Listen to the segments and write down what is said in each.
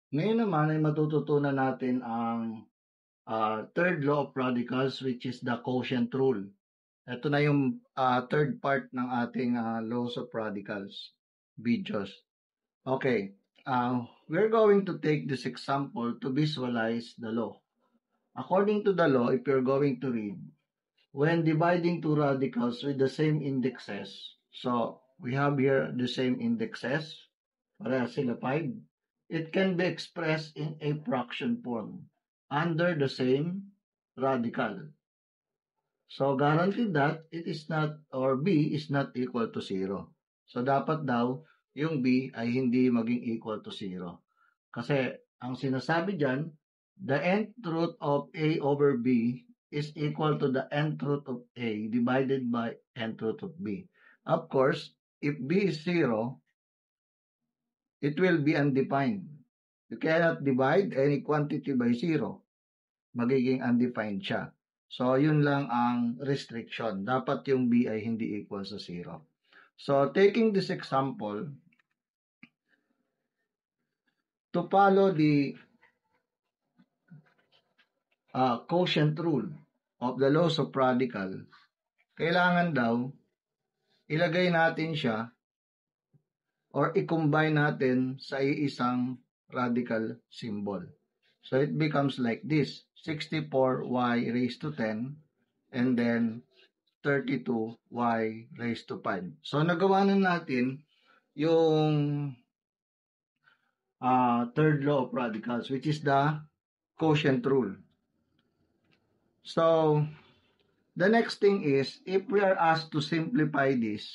Ngayon naman ay matututunan natin ang third law of radicals, which is the quotient rule. Ito na yung third part ng ating laws of radicals videos. Okay, we're going to take this example to visualize the law. According to the law, if you're going to read, when dividing two radicals with the same indexes, so we have here the same indexes, parehas sila 5, it can be expressed in a fraction form under the same radical. So guaranteed that it is not, or b is not equal to 0. So dapat daw yung b ay hindi maging equal to 0. Kasi ang sinasabi dyan, the nth root of a over b is equal to the nth root of a divided by nth root of b. Of course, if b is 0, it will be undefined. You cannot divide any quantity by 0. Magiging undefined siya. So, yun lang ang restriction. Dapat yung b ay hindi equal sa 0. So, taking this example, to follow the quotient rule of the laws of radical, kailangan daw ilagay natin siya or i-combine natin sa iisang radical symbol. So it becomes like this, 64y raised to 10 and then 32y raised to 5. So nagawa na natin yung third law of radicals, which is the quotient rule. So the next thing is, if we are asked to simplify this,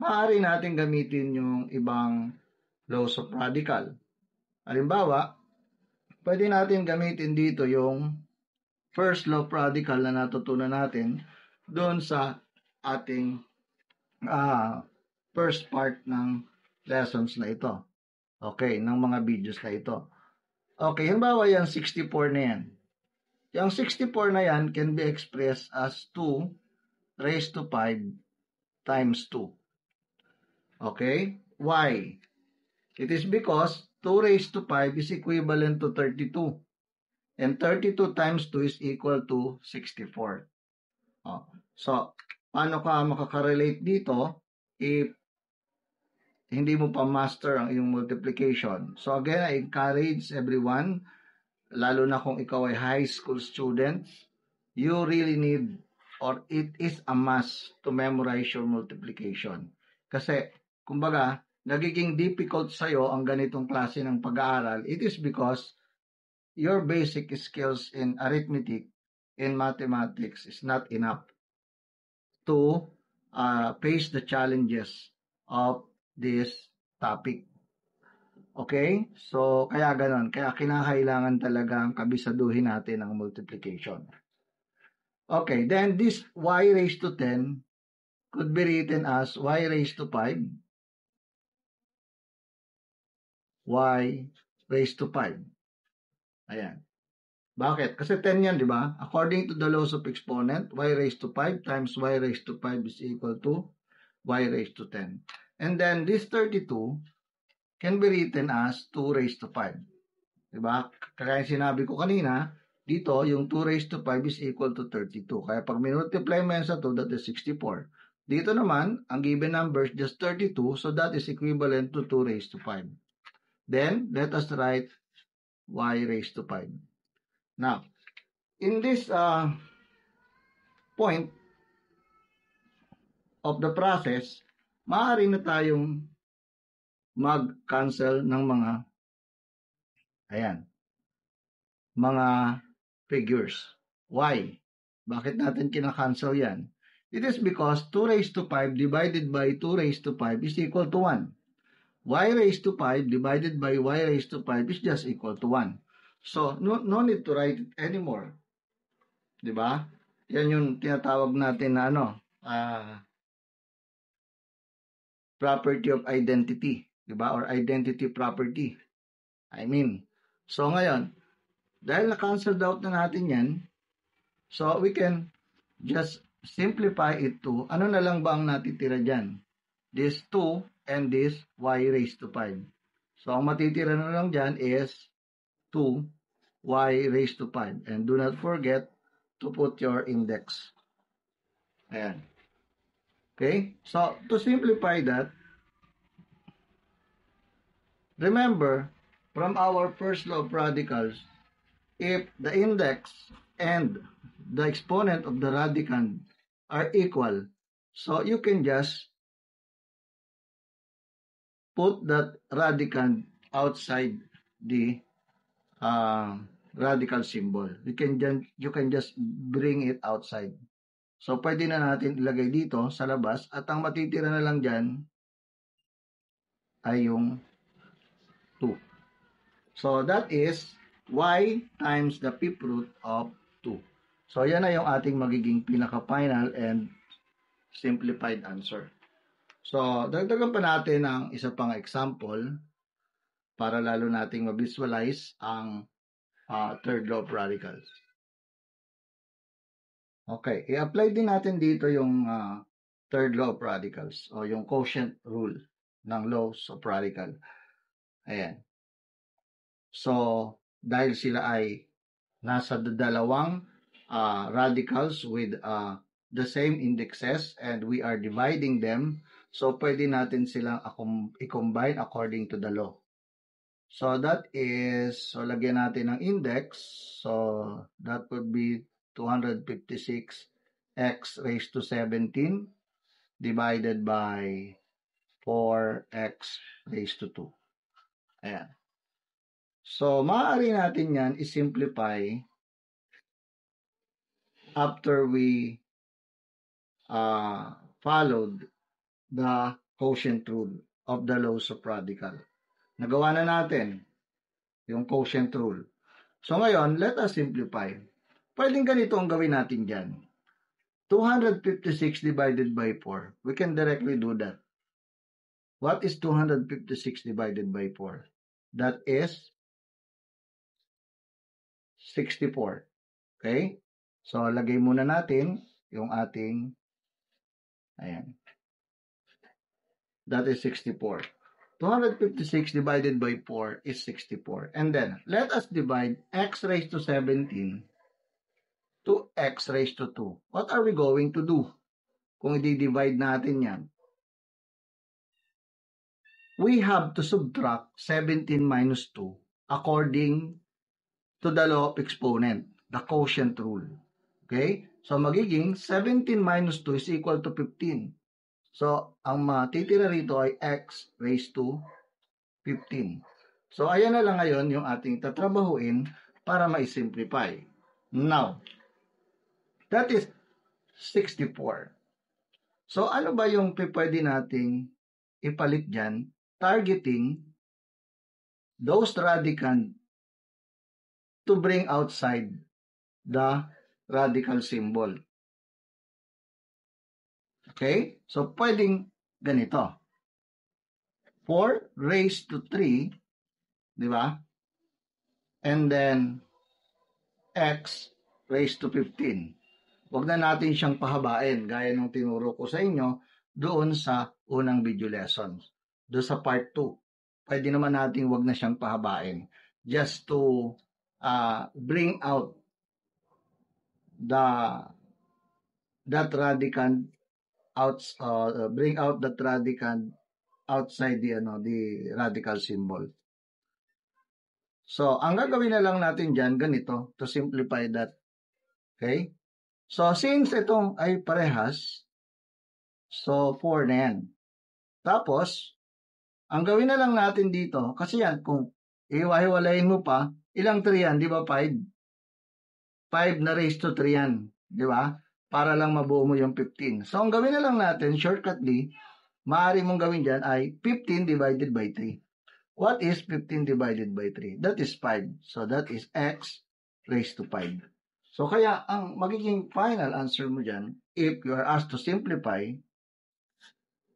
maaari natin gamitin yung ibang laws of radical. Halimbawa, pwede natin gamitin dito yung first law of radical na natutunan natin doon sa ating first part ng lessons na ito. Okay, ng mga videos na ito. Okay, halimbawa yung 64 na yan. Yung 64 na yan can be expressed as 2 raised to 5 times 2. Okay? Why? It is because 2 raised to 5 is equivalent to 32. And 32 times 2 is equal to 64. So, paano ka makakarelate dito if hindi mo pa master ang iyong multiplication? So again, I encourage everyone, lalo na kung ikaw ay high school student, you really need, or it is a must to memorize your multiplication. Kasi, kumbaga, nagiging difficult sa'yo ang ganitong klase ng pag-aaral. It is because your basic skills in arithmetic and mathematics is not enough to face the challenges of this topic. Okay? So, kaya ganon. Kaya kinakailangan talagang kabisaduhin natin ang multiplication. Okay, then this y raised to 10 could be written as y raised to 5, y raised to 5. Ayan. Bakit? Kasi 10 yan, di ba? According to the laws of exponent, y raised to 5 times y raised to 5 is equal to y raised to 10. And then this 32 can be written as 2 raised to 5. Diba? Kaya sinabi ko kanina, dito yung 2 raised to 5 is equal to 32. Kaya pag minultiply mo yan sa 2, that is 64. Dito naman, ang given number is just 32, so that is equivalent to 2 raised to 5. Then, let us write y raised to 5. Now, in this point of the process, maaari na tayong mag-cancel ng mga figures. Why? Bakit natin kina-cancel yan? It is because 2 raised to 5 divided by 2 raised to 5 is equal to 1. Y raised to 5 divided by y raised to 5 is just equal to 1. So, no need to write it anymore. Diba? Yan yung tinatawag natin na property of identity. Diba? Or identity property. So ngayon, dahil na-cancel out na natin yan, so we can just simplify it to, ano na lang ba ang natitira dyan? This 2 and this y raised to 5. So ang matitira na lang dyan is 2y raised to 5. And do not forget to put your index. Ayan. Okay? So, to simplify that, remember, from our first law of radicals, if the index and the exponent of the radicand are equal, so you can just put that radicand outside the radical symbol. You can just bring it outside. So, pwede na natin ilagay dito sa labas at ang matitira na lang dyan ay yung 2. So, that is y times the fifth root of 2. So, yan na yung ating magiging pinaka-final and simplified answer. So, dagdagan pa natin ng isa pang example para lalo nating ma-visualize ang third law of radicals. Okay, i-apply din natin dito yung third law of radicals o yung quotient rule ng laws of radical. Ayan. So, dahil sila ay nasa dalawang radicals with the same indexes and we are dividing them, so pwede natin silang i-combine according to the law. So, that is, so lagyan natin ng index. So, that would be 256x raised to 17 divided by 4x raised to 2. Ayan. So, maaari natin yan i-simplify after we followed the quotient rule of the laws of radical. Nagawa na natin yung quotient rule. So, ngayon, let us simplify. Pwedeng ganito ang gawin natin dyan. 256 divided by 4. We can directly do that. What is 256 divided by 4? That is 64. Okay? So, lagay muna natin yung ating, ayan. That is 64. 256 divided by 4 is 64. And then, let us divide x raised to 17 to x raised to 2. What are we going to do? Kung i-divide natin yan, we have to subtract 17 minus 2 according to the law of exponent, the quotient rule. Okay? So, magiging 17 minus 2 is equal to 15. So, ang matitira rito ay x raised to 15. So, ayan na lang ngayon yung ating tatrabahuin para ma-simplify. Now, that is 64. So, ano ba yung pwede nating ipalit dyan? Targeting those radicand to bring outside the radical symbol. Okay? So, pwedeng ganito. 4 raised to 3, di ba? And then, x raised to 15. Huwag na natin siyang pahabain, gaya ng tinuro ko sa inyo doon sa unang video lessons. Doon sa part 2. Pwede naman natin huwag na siyang pahabain. Just to bring out that radicand outside the radical symbol. So, ang gagawin na lang natin dyan, ganito, to simplify that. Okay? So, since itong ay parehas, so 4 na yan. Tapos, ang gawin na lang natin dito, kasi yan, kung iwahiwalayin mo pa, ilang 3 yan, di ba 5? 5 na raised to 3 yan, di ba? Para lang mabuo mo yung 15. So, ang gawin na lang natin, shortcutly, maaari mong gawin dyan ay 15 divided by 3. What is 15 divided by 3? That is 5. So, that is x raised to 5. So, kaya ang magiging final answer mo dyan, if you are asked to simplify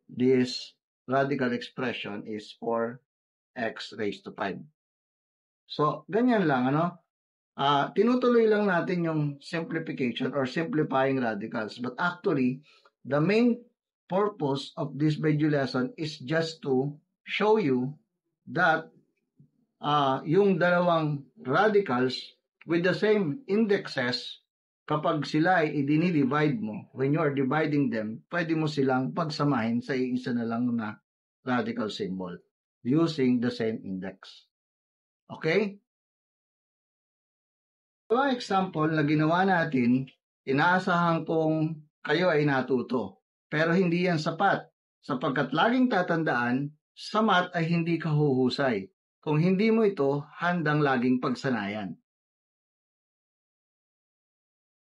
this radical expression is 4x raised to 5. So, ganyan lang, ano? Tinutuloy lang natin yung simplification or simplifying radicals. But actually, the main purpose of this video lesson is just to show you that yung dalawang radicals with the same indexes, kapag sila ay i-divide mo, when you are dividing them, pwede mo silang pagsamahin sa isa na lang na radical symbol using the same index. Okay? Ito example na ginawa natin, inaasahan kong kayo ay natuto. Pero hindi yan sapat, sapagkat laging tatandaan, sa math ay hindi ka huhusay. Kung hindi mo ito, handang laging pagsanayan.